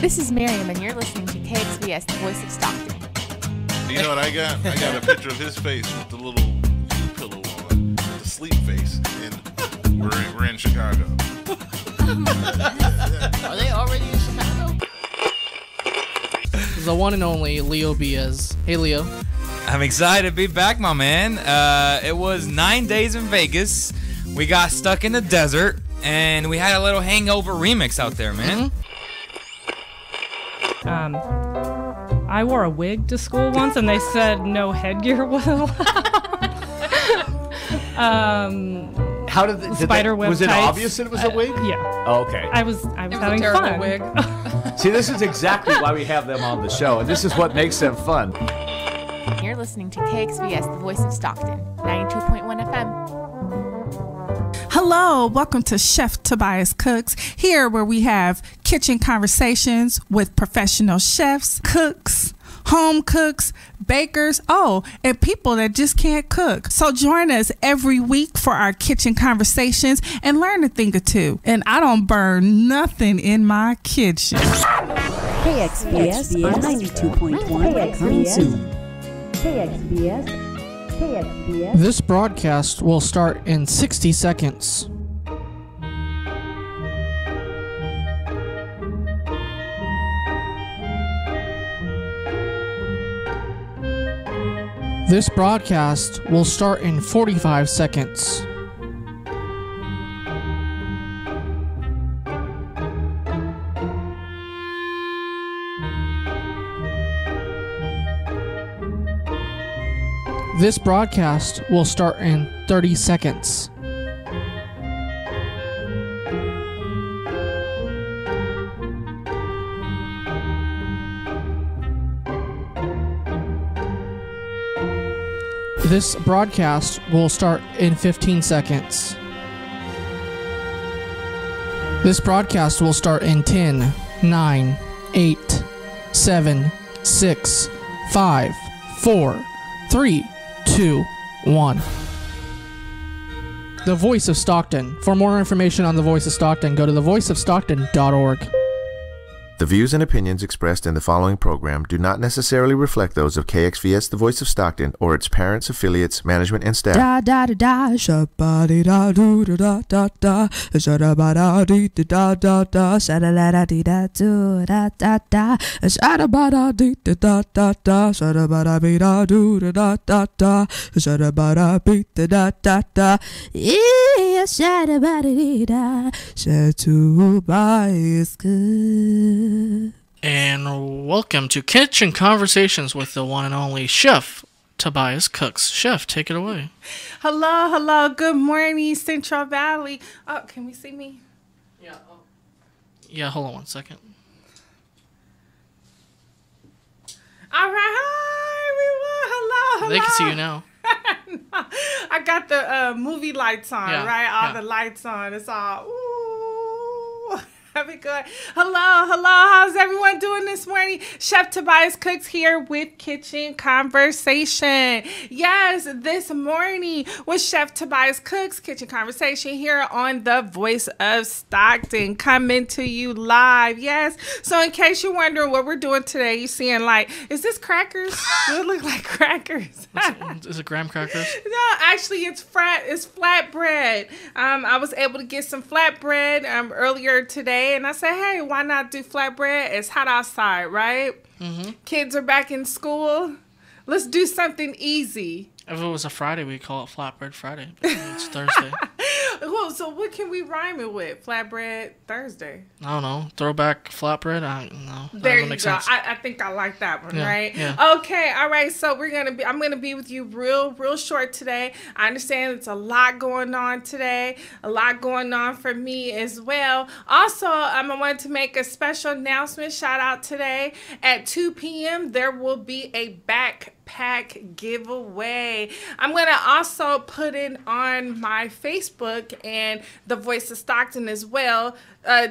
This is Miriam, and you're listening to KXVS, the voice of Stockton. You know what I got? I got a picture of his face with the little pillow on, with the sleep face, and we're in Chicago. Are they already in Chicago? The one and only Leo Biaz. Hey, Leo. I'm excited to be back, my man. It was 9 days in Vegas. We got stuck in the desert, and we had a little hangover remix out there, man. I wore a wig to school once, and they said no headgear was allowed. How did spider web was it tights. Obvious that it was a wig? Yeah. Oh, okay. I was having terrible fun. wig. See, this is exactly why we have them on the show, and this is what makes them fun. You're listening to KXVS, the voice of Stockton, 92.1 FM. Hello, welcome to Chef Tobias Cooks, here where we have kitchen conversations with professional chefs, cooks, home cooks, bakers, and people that just can't cook. So join us every week for our kitchen conversations and learn a thing or two. And I don't burn nothing in my kitchen. KXVS 92.1 coming soon. KXVS. This broadcast will start in 60 seconds. This broadcast will start in 45 seconds. This broadcast will start in 30 seconds. This broadcast will start in 15 seconds. This broadcast will start in 10, 9, 8, 7, 6, 5, 4, 3, 2, 1. The Voice of Stockton. For more information on The Voice of Stockton, go to thevoiceofstockton.org. The views and opinions expressed in the following program do not necessarily reflect those of KXVS, The Voice of Stockton, or its parents, affiliates, management, and staff. Da da da da, shabba da do da da da, shabba da dee da da da, shabba da dee da do da da da, shabba da dee da da da, shabba da be da do da da da, shabba da be da da da, yeah, shabba dee da, Tobias good. And welcome to Kitchen Conversations with the one and only Chef Tobias Cooks. Chef, take it away. Hello, good morning, Central Valley. Oh, can we see me? Yeah, hold on one second. All right, hi, everyone. Hello. They can see you now. I got the movie lights on, right? All yeah. the lights on. It's all, ooh. Be good. Hello. How's everyone doing this morning? Chef Tobias Cooks here with Kitchen Conversation. Yes, this morning with Chef Tobias Cooks, Kitchen Conversation here on The Voice of Stockton, coming to you live. Yes. So in case you're wondering what we're doing today, you're seeing is this crackers? Do it look like crackers? Is it graham crackers? No, actually it's flatbread. I was able to get some flatbread earlier today. And I said, hey, why not do flatbread? It's hot outside, right? Mm-hmm. Kids are back in school. Let's do something easy. If it was a Friday, we'd call it Flatbread Friday. But it's Thursday. Well, so what can we rhyme it with? Flatbread Thursday. I don't know. Throwback flatbread? I don't know. There you go. Sense. I think I like that one, right? Yeah. Okay, all right. So I'm gonna be with you real short today. I understand it's a lot going on today. A lot going on for me as well. Also, I wanted to make a special announcement. Shout out today at 2 p.m. There will be a backpack giveaway. I'm gonna also put it on my Facebook and The Voice of Stockton as well.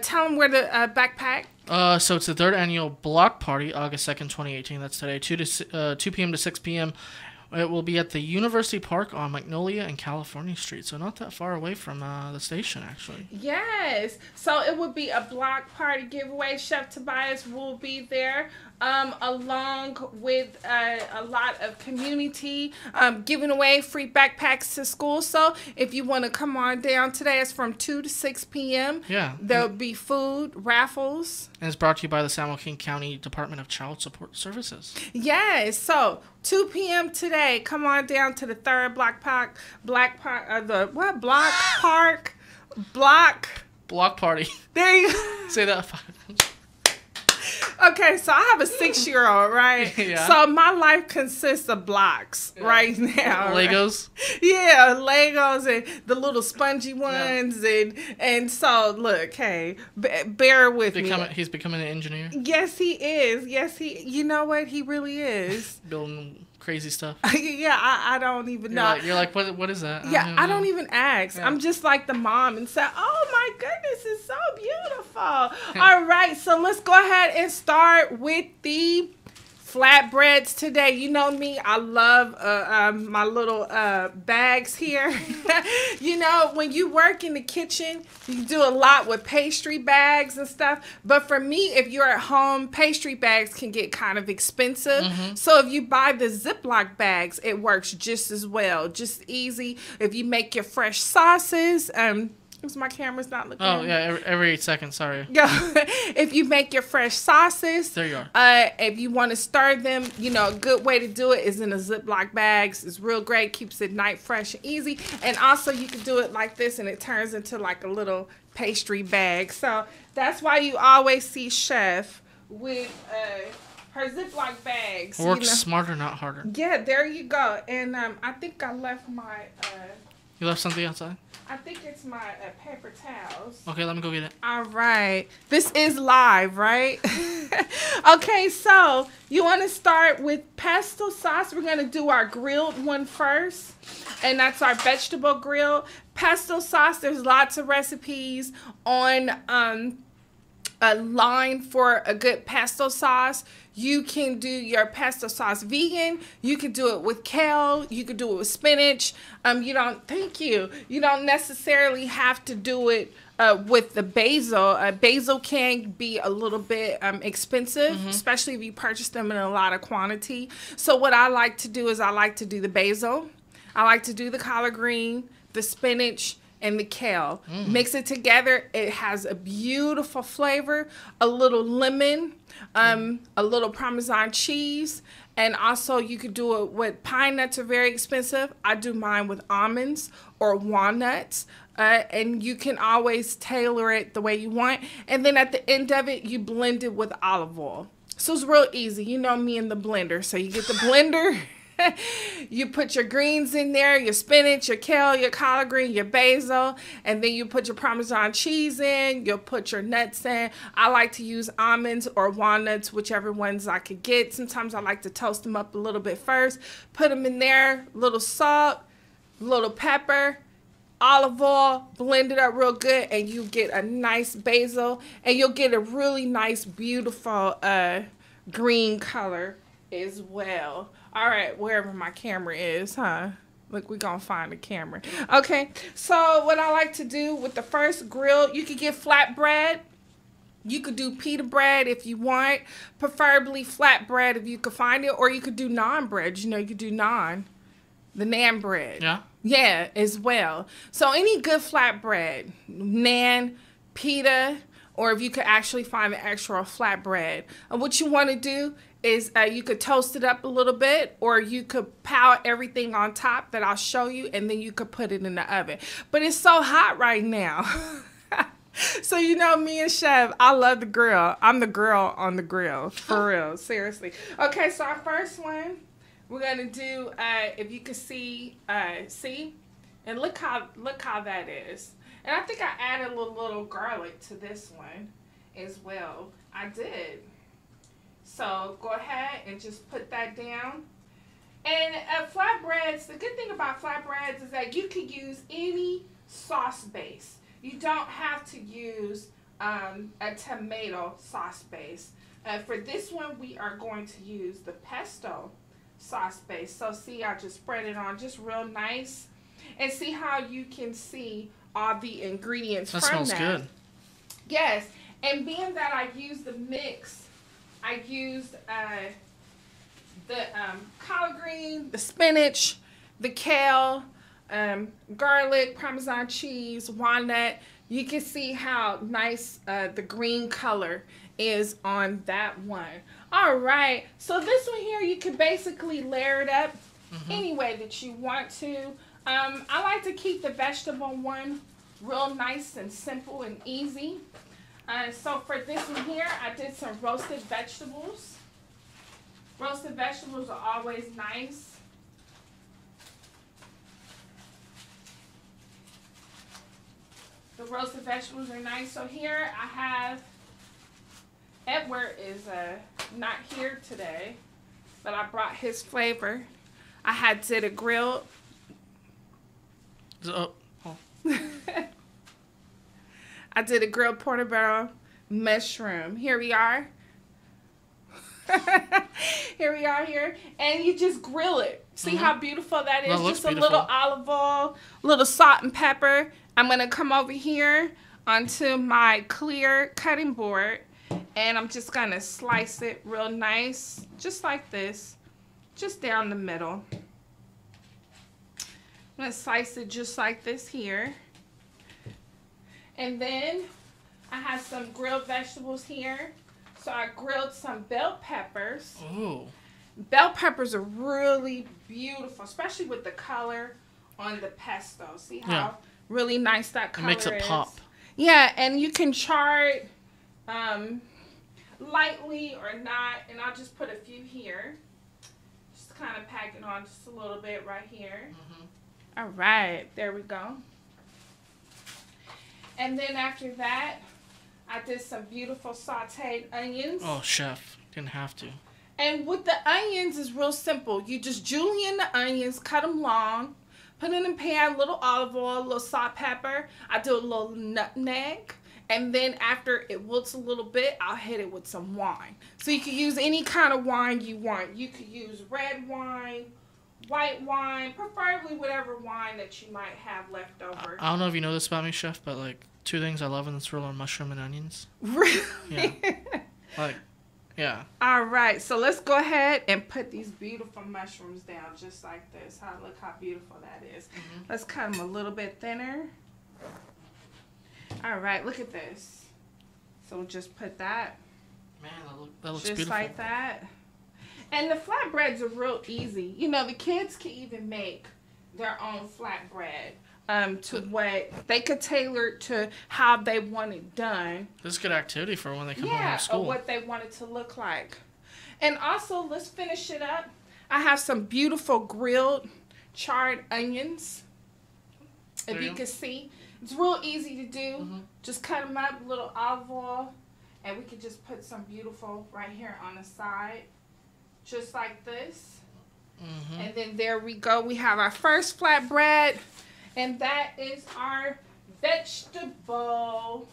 Tell them where the backpack. So it's the third annual block party, August 2nd, 2018. That's today, 2 p.m. to 6 p.m. It will be at the University Park on Magnolia and California Street, so not that far away from the station, actually. Yes. So it would be a block party giveaway. Chef Tobias will be there, along with a lot of community giving away free backpacks to school. So if you want to come on down today, it's from 2 to 6 p.m. Yeah. There'll be food, raffles. And it's brought to you by the San Joaquin County Department of Child Support Services. Yes. So 2 p.m. today. Come on down to the third block park. Block party. There you go. Say that 5 times. Okay, so I have a 6-year-old, right? Yeah. So my life consists of blocks right now. Legos? Right? Yeah, Legos and the little spongy ones. Yeah. And so, look, hey, bear with me. He's becoming an engineer? Yes, he is. You know what? He really is. Building crazy stuff. Yeah, I don't even know. You're like, what is that? Yeah, I don't even ask. Yeah. I'm just like the mom and say, oh my goodness, it's so beautiful. All right, so let's go ahead and start with the flatbreads today. You know me, I love my little bags here. You know, when you work in the kitchen, you do a lot with pastry bags and stuff. But for me, if you're at home, pastry bags can get kind of expensive. Mm-hmm. So if you buy the Ziploc bags, it works just as well. Just easy. If you make your fresh sauces, because my camera's not looking. Oh, yeah, every 8 seconds, sorry. Yeah. If you make your fresh sauces. There you are. If you want to stir them, you know, a good way to do it is in a Ziploc bags. It's real great. Keeps it nice, fresh, and easy. And also, you can do it like this, and it turns into like a little pastry bag. So that's why you always see Chef with her Ziploc bags. Work smarter, not harder. Yeah, there you go. And I think I left my... You left something outside? I think it's my paper towels. Okay, let me go get it. All right. This is live, right? Okay, so you want to start with pesto sauce. We're going to do our grilled one first, and that's our vegetable grill. Pesto sauce, there's lots of recipes on a line for a good pesto sauce. You can do your pesto sauce vegan. You can do it with kale. You can do it with spinach. You don't necessarily have to do it with the basil. Basil can be a little bit expensive, mm-hmm. especially if you purchase them in a lot of quantity. So what I like to do is I like to do the basil. I like to do the collard green, the spinach, and the kale. Mix it together. It has a beautiful flavor. A little lemon, a little Parmesan cheese, and also you could do it with pine nuts are very expensive. I do mine with almonds or walnuts. And you can always tailor it the way you want. And then at the end of it, you blend it with olive oil. So it's real easy. You know me and the blender. So you get the blender. You put your greens in there, your spinach, your kale, your collard green, your basil, and then you put your Parmesan cheese in. You'll put your nuts in. I like to use almonds or walnuts, whichever ones I could get. Sometimes I like to toast them up a little bit first. Put them in there, little salt, little pepper, olive oil, blend it up real good, and you get a nice basil, and you'll get a really nice, beautiful green color as well. All right, wherever my camera is, huh? Look, we're going to find the camera. Okay, so what I like to do with the first grill, you could get flatbread. You could do pita bread if you want, preferably flatbread if you could find it, or you could do naan bread. You know, you could do naan, the naan bread. Yeah? Yeah, as well. So any good flatbread, naan, pita, or if you could actually find the actual flatbread. And what you want to do is you could toast it up a little bit, or you could pound everything on top that I'll show you, and then you could put it in the oven. But it's so hot right now. So you know me and Chef, I love the grill. I'm the girl on the grill, for real, seriously. Okay, so our first one, we're gonna do, if you can see, and look how that is. And I think I added a little garlic to this one as well. I did. So go ahead and just put that down. And flatbreads, the good thing about flatbreads is that you could use any sauce base. You don't have to use a tomato sauce base. For this one, we are going to use the pesto sauce base. So see, I just spread it on just real nice. And see how you can see all the ingredients That from smells good. Yes. And being that I used the mix, I used the collard green, the spinach, the kale, garlic, Parmesan cheese, walnut. You can see how nice the green color is on that one. All right, so this one here, you can basically layer it up any way that you want to. I like to keep the vegetable one real nice and simple and easy. So for this one here, I did some roasted vegetables. Roasted vegetables are always nice. The roasted vegetables are nice. So here I have, Edward is not here today, but I brought his flavor. I did a grilled. I did a grilled portobello mushroom. Here we are. Here we are here. And you just grill it. See how beautiful that is? Just a little olive oil, a little salt and pepper. I'm going to come over here onto my clear cutting board. And I'm just going to slice it real nice. Just like this. Just down the middle. I'm going to slice it just like this here. And then I have some grilled vegetables here. So I grilled some bell peppers. Ooh. Bell peppers are really beautiful, especially with the color on the pesto. See how really nice that color is? It makes it pop. Yeah, and you can char it lightly or not. And I'll just put a few here. Just kind of pack it on just a little bit right here. All right, there we go. And then after that, I did some beautiful sauteed onions. Oh, chef. Didn't have to. And with the onions, it's real simple. You just julienne the onions, cut them long, put in a pan, a little olive oil, a little salt, pepper. I do a little nutmeg. And then after it wilts a little bit, I'll hit it with some wine. So you can use any kind of wine you want. You could use red wine, white wine, preferably whatever wine that you might have left over. I don't know if you know this about me, chef, but like 2 things I love in this world are mushroom and onions. Really? Yeah. Yeah. All right, so let's go ahead and put these beautiful mushrooms down just like this. Look how beautiful that is. Let's cut them a little bit thinner. All right, look at this. So we'll just put that. Man, that looks just beautiful. Just like that. And the flatbreads are real easy. You know, the kids can even make their own flatbread. To what they could tailor it to how they want it done. This is good activity for when they come home from school. Or what they want it to look like. And also, let's finish it up. I have some beautiful grilled charred onions. If you can see, it's real easy to do. Just cut them up, a little olive oil, and we could just put some beautiful right here on the side, just like this. And then there we go. We have our first flatbread. And that is our vegetable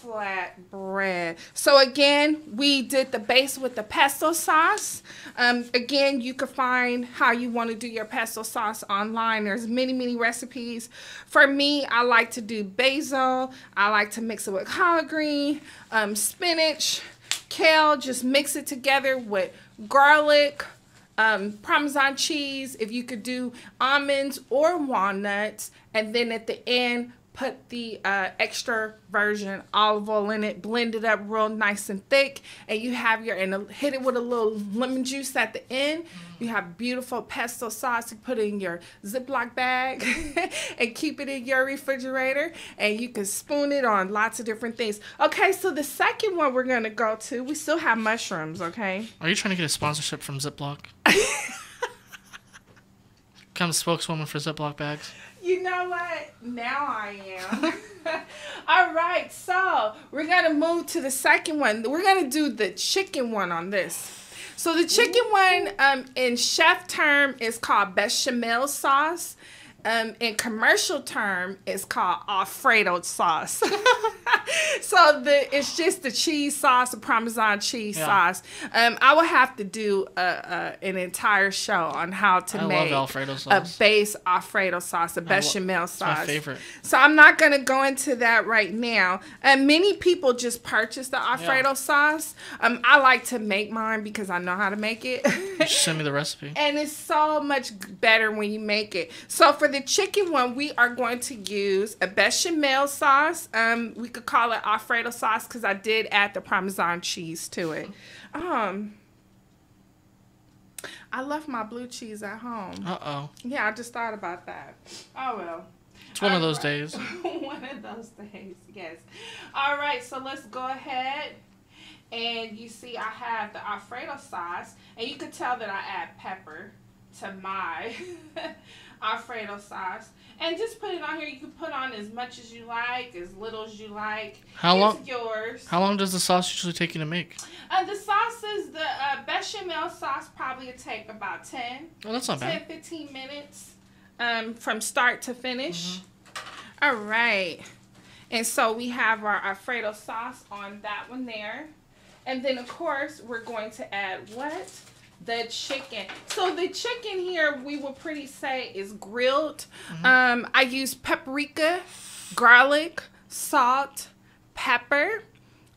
flatbread. So again, we did the base with the pesto sauce. Again, you can find how you want to do your pesto sauce online. There's many recipes. For me, I like to do basil. I like to mix it with collard green, spinach, kale. Just mix it together with garlic, Parmesan cheese, if you could do almonds or walnuts, and then at the end put the extra virgin olive oil in it, blend it up real nice and thick, and you have hit it with a little lemon juice at the end. You have beautiful pesto sauce. You put it in your Ziploc bag and keep it in your refrigerator, and you can spoon it on lots of different things. Okay, so the second one we're going to go to, we still have mushrooms, okay? Are you trying to get a sponsorship from Ziploc? Become spokeswoman for Ziploc bags? You know what? Now I am. All right, so we're going to move to the second one. We're going to do the chicken one on this. So the chicken one in chef term is called bechamel sauce. In commercial term, it's called Alfredo sauce. So it's just the cheese sauce, the Parmesan cheese sauce. I will have to do an entire show on how to make Alfredo sauce. A base Alfredo sauce, a bechamel sauce. It's my favorite. So I'm not going to go into that right now. Many people just purchase the Alfredo sauce. I like to make mine because I know how to make it. Just send me the recipe. And it's so much better when you make it. So for the chicken one, we are going to use a bechamel sauce. We could call it Alfredo sauce because I did add the Parmesan cheese to it. I left my blue cheese at home. Uh-oh. Yeah, I just thought about that. Oh, well. It's one of those days. One of those days, yes. All right, so let's go ahead. And you see I have the Alfredo sauce. And you could tell that I add pepper to my Alfredo sauce. And just put it on here. You can put on as much as you like, as little as you like. It's yours. How long does the sauce usually take you to make? The sauces, the bechamel sauce probably would take about 10. Oh, that's not bad. 15 minutes from start to finish. All right. And so we have our Alfredo sauce on that one there. And then, of course, we're going to add what? The chicken. So the chicken here, we will pretty say is grilled. I use paprika, garlic, salt, pepper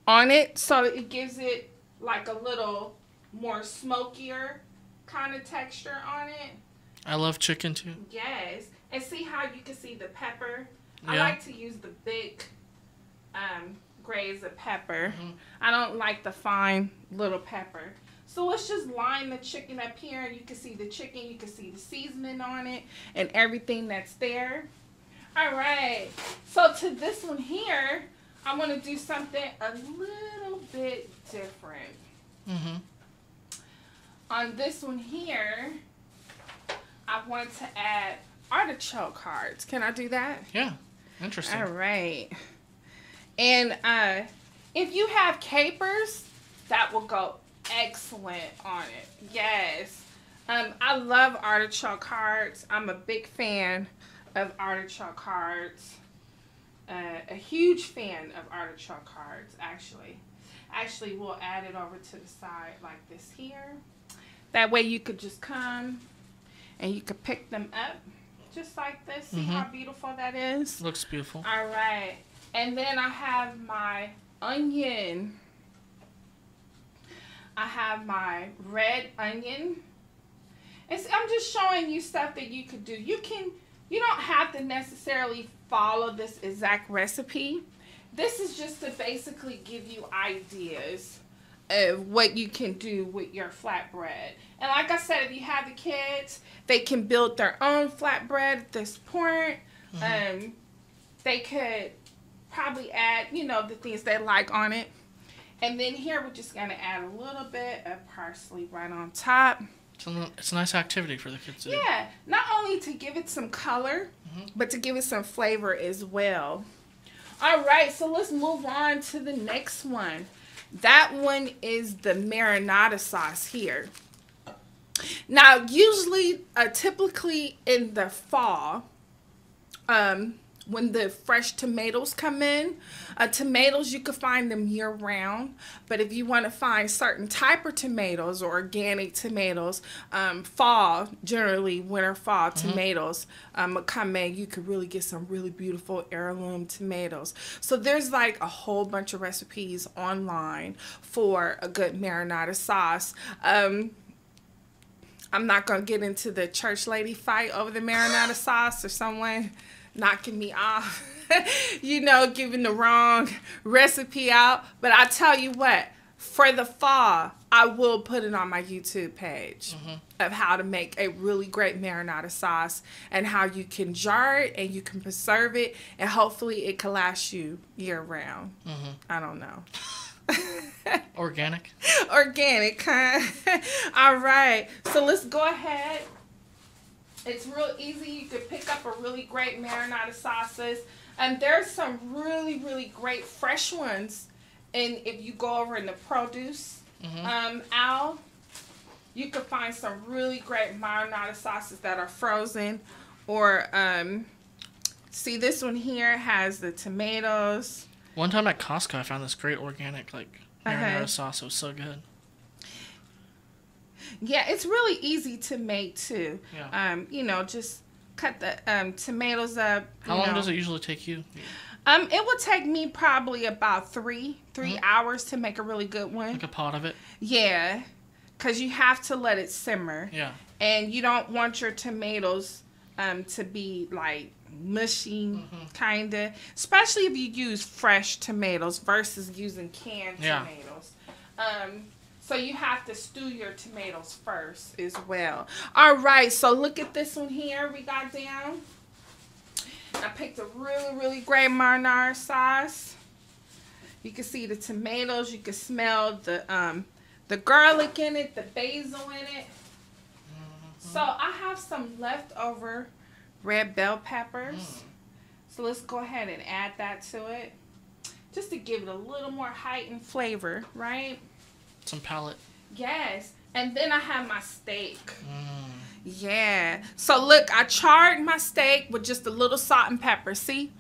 on it. So it gives it like a little more smokier kind of texture on it. I love chicken too. Yes. And see how you can see the pepper? Yeah. I like to use the big grains of pepper. I don't like the fine little pepper. So let's just line the chicken up here. You can see the chicken. You can see the seasoning on it and everything that's there. All right. So to this one here, I want to do something a little bit different. On this one here, I want to add artichoke hearts. Can I do that? Yeah. Interesting. All right. And if you have capers, that will go excellent on it. Yes. I love artichoke hearts. I'm a big fan of artichoke hearts. A huge fan of artichoke hearts, actually. Actually, we'll add it over to the side like this here. That way you could just come and you could pick them up just like this. See how beautiful that is? Looks beautiful. All right. And then I have my onion. I have my red onion. And I'm just showing you stuff that you could do. You don't have to necessarily follow this exact recipe. This is just to basically give you ideas of what you can do with your flatbread. And like I said, if you have the kids, they can build their own flatbread at this point. They could probably add, the things they like on it. And then here we're just going to add a little bit of parsley right on top. It's a nice activity for the kids to do. Yeah, not only to give it some color, but to give it some flavor as well. All right, so let's move on to the next one. That one is the marinara sauce here. Now, usually, typically in the fall, when the fresh tomatoes come in, tomatoes, you can find them year round. But if you want to find certain type of tomatoes or organic tomatoes, fall, generally winter, fall tomatoes come in, you could really get some really beautiful heirloom tomatoes. So there's like a whole bunch of recipes online for a good marinara sauce. I'm not going to get into the church lady fight over the marinara sauce or someone knocking me off, giving the wrong recipe out. But I tell you what, for the fall, I will put it on my YouTube page of how to make a really great marinara sauce and how you can jar it and you can preserve it and hopefully it can last you year round. I don't know. Organic. Organic, huh? All right. So let's go ahead. It's real easy. You could pick up a really great marinara sauces. And there's some really, really great fresh ones. And if you go over in the produce aisle, you could find some really great marinara sauces that are frozen. Or, see, this one here has the tomatoes. One time at Costco, I found this great organic marinara sauce. It was so good. Yeah, it's really easy to make too. Yeah. Just cut the tomatoes up. How long does it usually take you? It will take me probably about three hours to make a really good one. Like a pot of it? Yeah, because you have to let it simmer. Yeah. And you don't want your tomatoes to be like mushy, kind of. Especially if you use fresh tomatoes versus using canned tomatoes. So you have to stew your tomatoes first as well. All right, so look at this one here we got down. I picked a really, really great marinara sauce. You can see the tomatoes. You can smell the garlic in it, the basil in it. So I have some leftover red bell peppers. So let's go ahead and add that to it. Just to give it a little more height and flavor, right? Some palate. Yes. And then I have my steak. Yeah. So look, I charred my steak with just a little salt and pepper. See?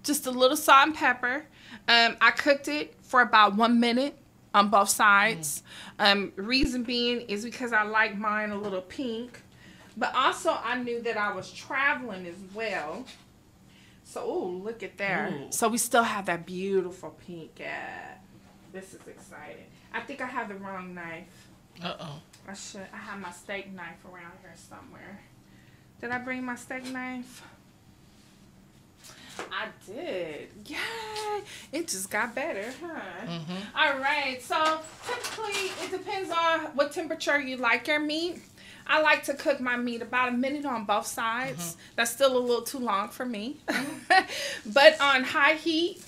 Just a little salt and pepper. I cooked it for about 1 minute on both sides. Reason being is because I like mine a little pink. But also I knew that I was traveling as well. So, ooh, look at there. Ooh. So we still have that beautiful pink. Yeah. This is exciting. I think I have the wrong knife. Uh-oh. I have my steak knife around here somewhere. Did I bring my steak knife? I did. Yay! It just got better, huh? All right. So typically, it depends on what temperature you like your meat. I like to cook my meat about 1 minute on both sides. That's still a little too long for me. But on high heat.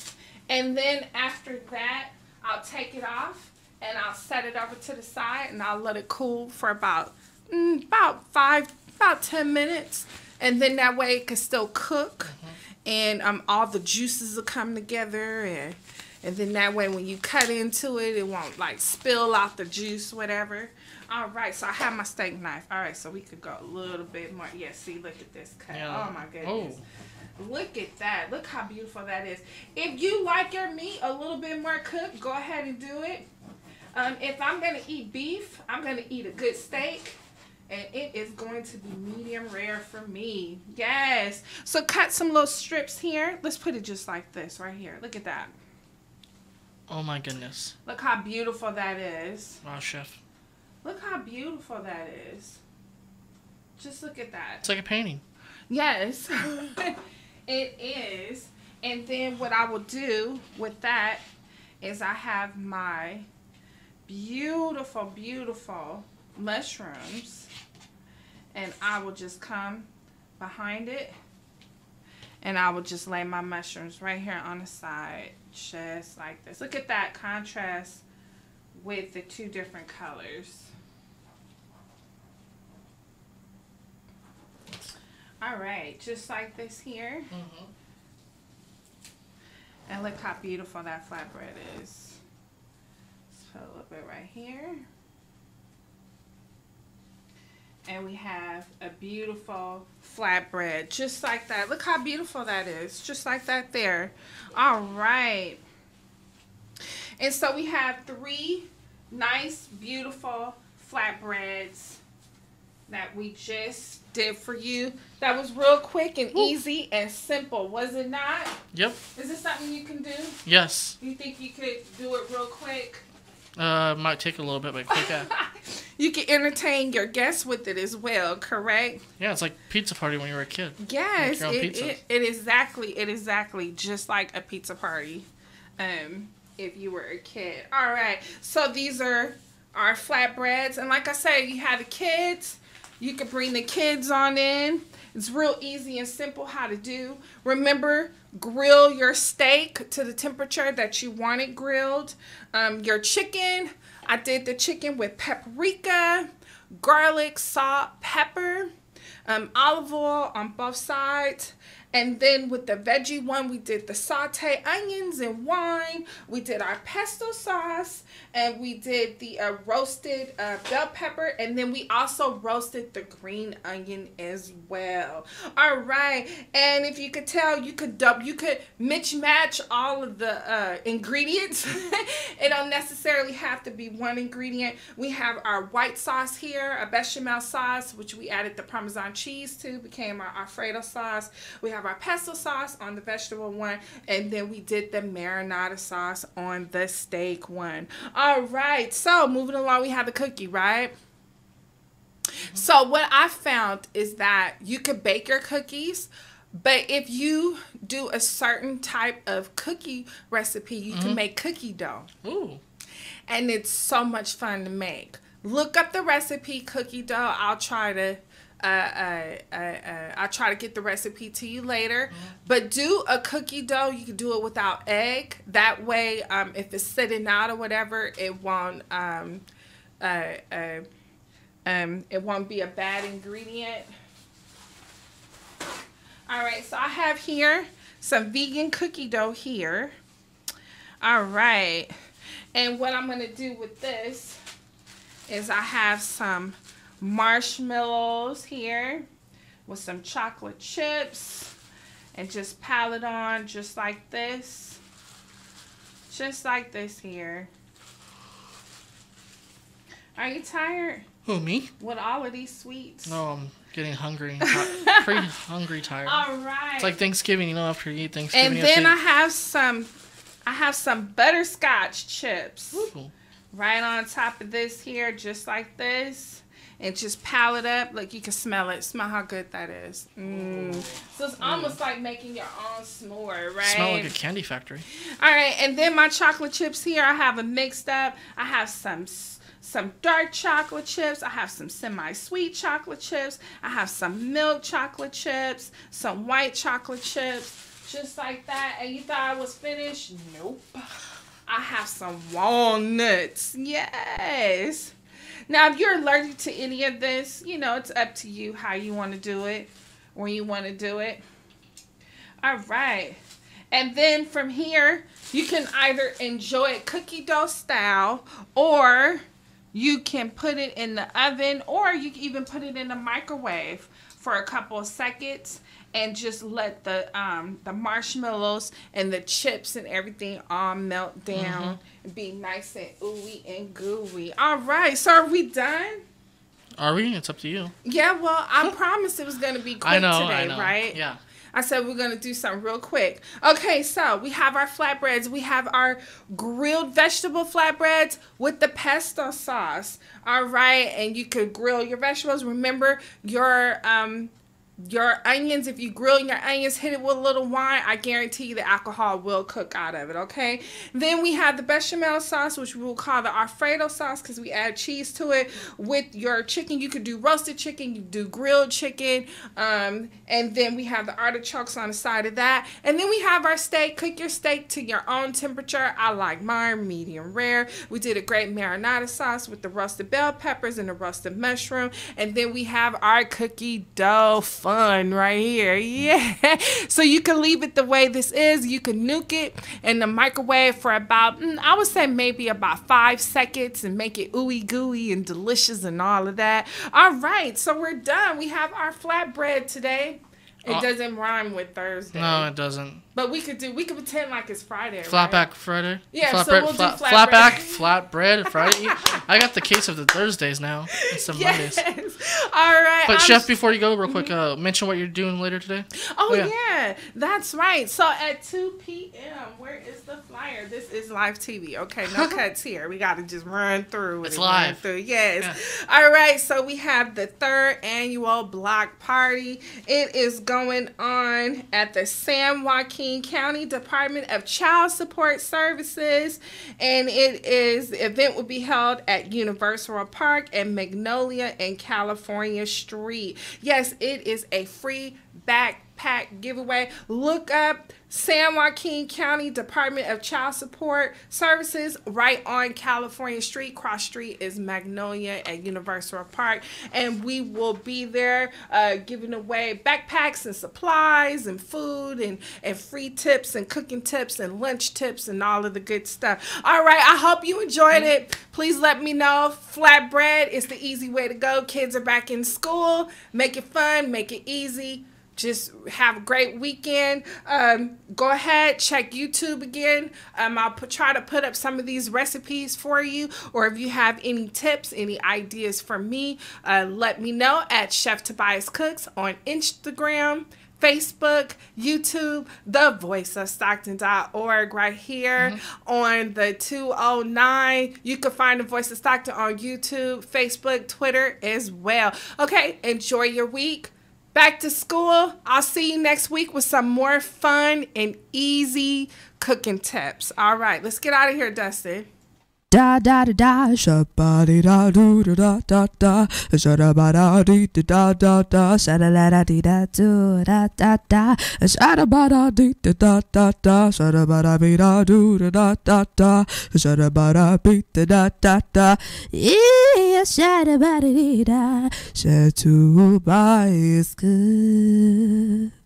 And then after that, I'll take it off. And I'll set it over to the side, and I'll let it cool for about 10 minutes. And then that way it can still cook. And all the juices will come together. And then that way when you cut into it, it won't like spill out the juice, whatever. All right, so I have my steak knife. All right, so we could go a little bit more. Yeah, see, look at this cut. Yeah. Oh, my goodness. Oh. Look at that. Look how beautiful that is. If you like your meat a little bit more cooked, go ahead and do it. If I'm going to eat beef, I'm going to eat a good steak. And it is going to be medium rare for me. Yes. So cut some little strips here. Let's put it just like this right here. Look at that. Oh my goodness. Look how beautiful that is. Wow, chef. Look how beautiful that is. Just look at that. It's like a painting. Yes. It is. And then what I will do with that is I have my beautiful, beautiful mushrooms. And I will just come behind it. And I will just lay my mushrooms right here on the side. Just like this. Look at that contrast with the two different colors. All right. Just like this here. And look how beautiful that flatbread is. Let's put a little bit right here. And we have a beautiful flatbread, just like that. Look how beautiful that is, just like that there. All right. And so we have 3 nice, beautiful flatbreads that we just did for you. That was real quick and easy and simple, was it not? Yep. Is this something you can do? Yes. You think you could do it real quick? Might take a little bit, but quick. You can entertain your guests with it as well, correct? Yeah, it's like pizza party when you were a kid. Yes, it exactly just like a pizza party, if you were a kid. All right, so these are our flatbreads, and like I said, you have the kids. You can bring the kids on in. It's real easy and simple how to do. Remember, grill your steak to the temperature that you want it grilled. Your chicken, I did the chicken with paprika, garlic, salt, pepper, olive oil on both sides. And then with the veggie one, we did the sauteed onions and wine. We did our pesto sauce, and we did the roasted bell pepper, and then we also roasted the green onion as well. All right, and if you could tell, you could match all of the ingredients. It don't necessarily have to be one ingredient. We have our white sauce here, a bechamel sauce, which we added the Parmesan cheese to, became our Alfredo sauce. We have our pesto sauce on the vegetable one, and then we did the marinara sauce on the steak one. All right, so moving along, we have the cookie, right? So what I found is that you could bake your cookies, but if you do a certain type of cookie recipe, you can make cookie dough. Ooh. And it's so much fun to make. Look up the recipe, cookie dough. I'll try to get the recipe to you later. But do a cookie dough. You can do it without egg. That way, if it's sitting out or whatever, it won't be a bad ingredient. All right, so I have here some vegan cookie dough here. All right, and what I'm gonna do with this is I have some marshmallows here with some chocolate chips, and just pile it on just like this. Just like this here. Are you tired? Who, me? With all of these sweets? No, I'm getting hungry. Pretty hungry, tired. All right. It's like Thanksgiving, after you eat Thanksgiving. And then I have some butterscotch chips. Ooh. Right on top of this here, just like this. And just pile it up. Look, you can smell it. Smell how good that is. So it's almost like making your own s'more, right? Smell like a candy factory. All right, and then my chocolate chips here, I have them mixed up. I have some dark chocolate chips. I have some semi-sweet chocolate chips. I have some milk chocolate chips, some white chocolate chips, just like that. And you thought I was finished? Nope. I have some walnuts. Yes. Now, if you're allergic to any of this, it's up to you how you want to do it, when you want to do it. All right. And then from here, you can either enjoy it cookie dough style, or you can put it in the oven, or you can even put it in the microwave for a couple of seconds and just let the marshmallows and the chips and everything all melt down and be nice and ooey and gooey. All right, so are we done? Are we? It's up to you. Yeah, well, I promised it was going to be quick today, right? Yeah. I said we're going to do something real quick. Okay, so we have our flatbreads. We have our grilled vegetable flatbreads with the pesto sauce. All right, and you could grill your vegetables. Remember your onions, if you grill your onions, hit it with a little wine, I guarantee you the alcohol will cook out of it, okay? Then we have the bechamel sauce, which we will call the Alfredo sauce because we add cheese to it. With your chicken, you could do roasted chicken, you do grilled chicken, and then we have the artichokes on the side of that. And then we have our steak. Cook your steak to your own temperature. I like mine medium rare. We did a great marinara sauce with the roasted bell peppers and the roasted mushroom. And then we have our cookie dough fun right here. Yeah. So you can leave it the way this is. You can nuke it in the microwave for about, I would say maybe about 5 seconds and make it ooey gooey and delicious and all of that. All right. So we're done. We have our flatbread today. It doesn't rhyme with Thursday. No, it doesn't. But we could pretend like it's Friday. Flatback right? Friday. Yeah, flatbread, so we'll do flatbread. Flatbread Friday. I got the case of the Thursdays now. It's some Mondays. All right. But Chef, before you go, real quick, mention what you're doing later today. Oh yeah, that's right. So at 2 p.m., where is the flyer? This is live TV. Okay, no cuts here. We got to just run through. It's live. Yes. Yeah. All right. So we have the 3rd annual block party. It is going on at the San Joaquin County Department of Child Support Services, and the event will be held at Universal Park and Magnolia and California Street. Yes, it is a free backpack giveaway. Look up San Joaquin County Department of Child Support Services right on California Street. Cross street is Magnolia at Universal Park, and we will be there giving away backpacks and supplies and food and free tips and cooking tips and lunch tips and all of the good stuff. All right, I hope you enjoyed it. Please let me know. Flatbread is the easy way to go. Kids are back in school. Make it fun, make it easy. Just have a great weekend. Go ahead, check YouTube again. I'll try to put up some of these recipes for you. Or if you have any tips, any ideas for me, let me know at Chef Tobias Cooks on Instagram, Facebook, YouTube, thevoiceofstockton.org right here on the 209. You can find the Voice of Stockton on YouTube, Facebook, Twitter as well. Okay, enjoy your week. Back to school. I'll see you next week with some more fun and easy cooking tips. All right, let's get out of here, Dustin. Da da da da, shabba da do da da da, shabba da dee da da da, shabba da dee da do da da da, shabba da dee da da da, shabba da be da do da da da, shabba da be da da da, yeah, shabba da dee da, Chef Tobias Cooks.